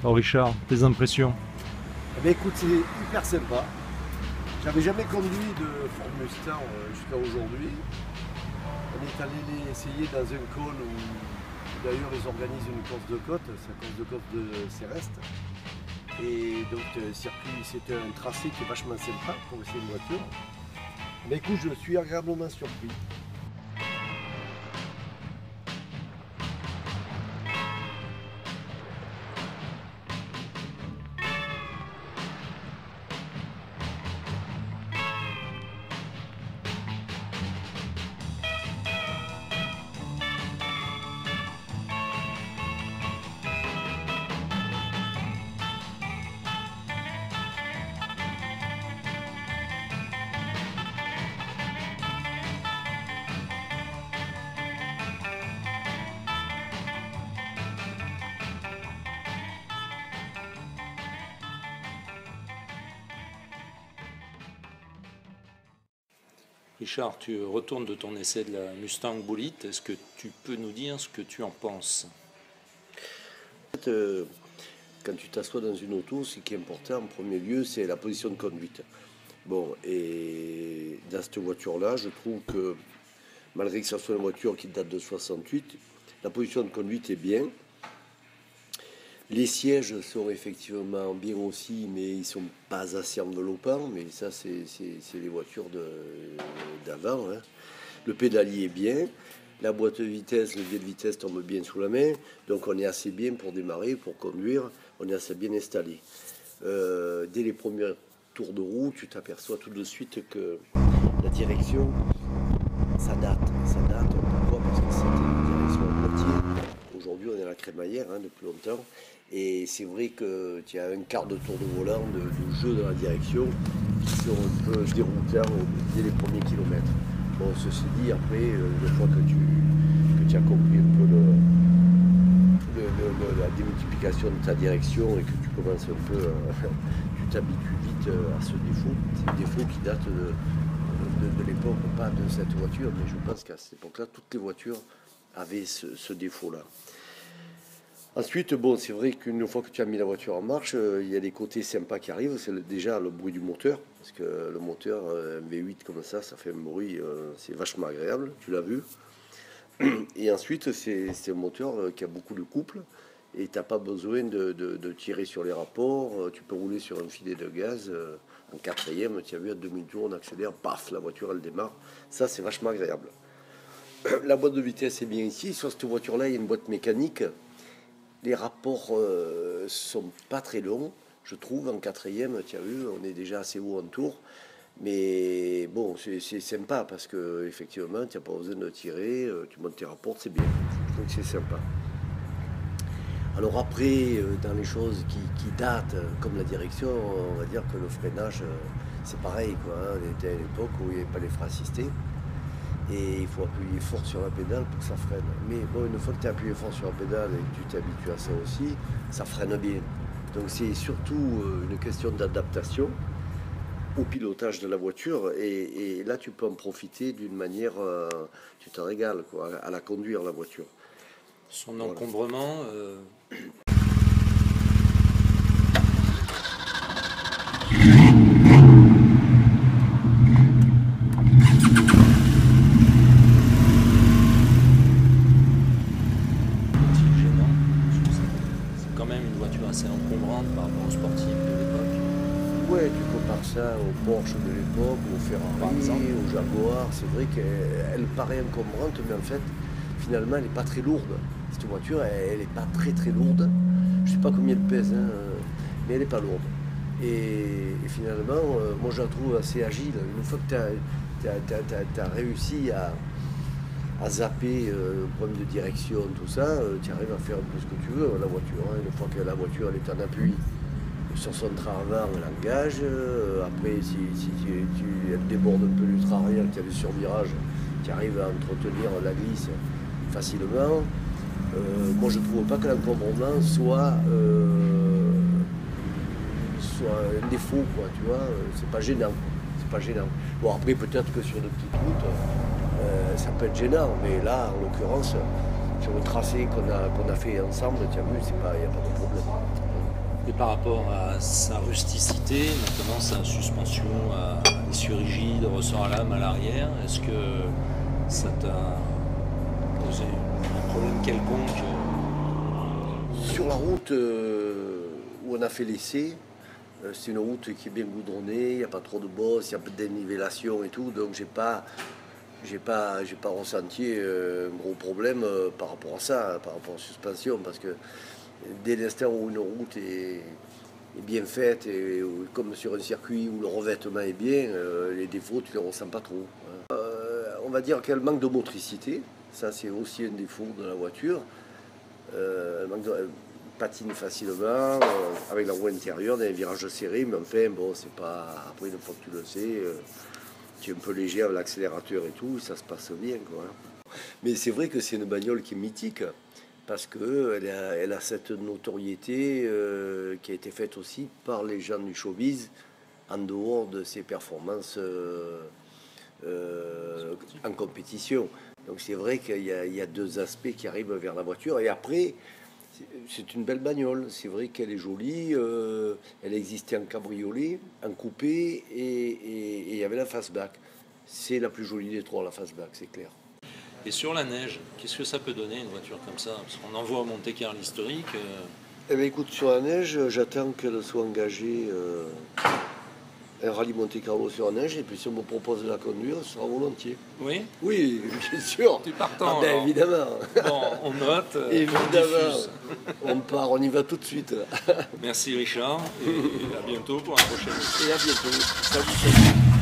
Alors Richard, tes impressions? Eh bien, écoute, c'est hyper sympa. J'avais jamais conduit de Ford Mustang jusqu'à aujourd'hui. On est allé essayer dans un col où d'ailleurs ils organisent une course de côte, c'est la course de côte de Céreste. Et donc c'était un tracé qui est vachement sympa pour essayer une voiture. Mais écoute, je suis agréablement surpris. Richard, tu retournes de ton essai de la Mustang Bullitt. Est-ce que tu peux nous dire ce que tu en penses? En fait, quand tu t'assois dans une auto, ce qui est important en premier lieu, c'est la position de conduite. Bon, et dans cette voiture-là, je trouve que malgré que ce soit une voiture qui date de 68, la position de conduite est bien. Les sièges sont effectivement bien aussi, mais ils ne sont pas assez enveloppants. Mais ça, c'est les voitures d'avant. Hein. Le pédalier est bien. La boîte de vitesse, le levier de vitesse tombe bien sous la main. Donc on est assez bien pour démarrer, pour conduire. On est assez bien installé. Dès les premiers tours de roue, tu t'aperçois tout de suite que la direction, ça date. Pourquoi? Parce que c'était une direction en boîtier. Aujourd'hui, on est à la crémaillère depuis longtemps. Et c'est vrai que tu as un quart de tour de volant de jeu dans la direction qui sont un peu déroutants dès les premiers kilomètres. Bon, ceci dit, après, une fois que tu as compris un peu la démultiplication de ta direction et que tu commences un peu, tu t'habitues vite à ce défaut. C'est un défaut qui date de l'époque, pas de cette voiture, mais je pense qu'à cette époque-là, toutes les voitures avaient ce défaut-là. Ensuite, bon, c'est vrai qu'une fois que tu as mis la voiture en marche, il y a des côtés sympas qui arrivent. C'est déjà le bruit du moteur, parce que le moteur, un V8 comme ça fait un bruit, c'est vachement agréable, tu l'as vu. Et ensuite, c'est un moteur qui a beaucoup de couple, et tu n'as pas besoin de tirer sur les rapports. Tu peux rouler sur un filet de gaz. En quatrième, tu as vu, à 2000 tours, on accélère, paf, la voiture, elle démarre. Ça, c'est vachement agréable. La boîte de vitesse est bien ici. Sur cette voiture-là, il y a une boîte mécanique. Les rapports sont pas très longs, je trouve. En quatrième, tu as vu, on est déjà assez haut en tour. Mais bon, c'est sympa parce que effectivement, tu n'as pas besoin de tirer, tu montes tes rapports, c'est bien. Donc c'est sympa. Alors après, dans les choses qui datent, comme la direction, on va dire que le freinage, c'est pareil, quoi. On était à l'époque où il n'y avait pas les freins assistés. Et il faut appuyer fort sur la pédale pour que ça freine. Mais bon, une fois que tu as appuyé fort sur la pédale et que tu t'es habitué à ça aussi, ça freine bien. Donc c'est surtout une question d'adaptation au pilotage de la voiture. Et là, tu peux en profiter d'une manière, tu te régales quoi, à la conduire, la voiture. Son encombrement, assez encombrante par rapport aux sportifs de l'époque. Ouais, tu compares ça au Porsche de l'époque, au Ferrari, au Jaguar. C'est vrai qu'elle paraît encombrante, mais en fait, finalement, elle n'est pas très lourde. Cette voiture, elle n'est pas très lourde. Je ne sais pas combien elle pèse, mais elle n'est pas lourde. Et finalement, moi, je la trouve assez agile. Une fois que tu as réussi à zapper le problème de direction, tout ça, tu arrives à faire un peu ce que tu veux la voiture. Une fois que la voiture elle est en appui sur son train avant, elle engage. Après, si elle déborde un peu du train arrière, tu as vu sur virage, tu arrives à entretenir la glisse facilement. Moi, je ne trouve pas que l'encombrement soit un défaut, quoi, tu vois. C'est pas gênant. Bon, après, peut-être que sur de petites routes, ça peut être gênant, mais là, en l'occurrence, sur le tracé qu'on a fait ensemble, tu as vu, il n'y a pas de problème. Et par rapport à sa rusticité, notamment sa suspension à issue rigide, ressort à lame à l'arrière, est-ce que ça t'a posé un problème quelconque? Sur la route où on a fait l'essai, c'est une route qui est bien goudronnée, il n'y a pas trop de bosses, il y a peu de dénivellation et tout, donc j'ai pas ressenti un gros problème par rapport à ça, par rapport à la suspension, parce que dès l'instant où une route est bien faite, et comme sur un circuit où le revêtement est bien, les défauts, tu ne les ressens pas trop. On va dire qu'elle manque de motricité, ça c'est aussi un défaut de la voiture. Elle patine facilement, avec la roue intérieure, dans les virages serrés, mais enfin, bon, c'est pas. Après, une fois que tu le sais, tu es un peu léger avec l'accélérateur et tout, ça se passe bien, quoi. Mais c'est vrai que c'est une bagnole qui est mythique, parce qu'elle a cette notoriété qui a été faite aussi par les gens du showbiz, en dehors de ses performances en compétition. Donc c'est vrai qu'il y a deux aspects qui arrivent vers la voiture. Et après, c'est une belle bagnole. C'est vrai qu'elle est jolie. Elle existait en cabriolet, en coupé, et il y avait la fastback. C'est la plus jolie des trois, la fastback, c'est clair. Et sur la neige, qu'est-ce que ça peut donner une voiture comme ça? Parce qu'on en voit au Monte-Carlo historique. Eh bien, écoute, sur la neige, j'attends qu'elle soit engagée un rallye Monte-Carlo sur la neige, et puis si on me propose de la conduire, ce sera volontiers. Oui? Oui, bien sûr. Tu partant, ben, évidemment. Bon, on note. Évidemment. On part, on y va tout de suite. Merci Richard, et à bientôt pour un prochain. Et à bientôt. Salut.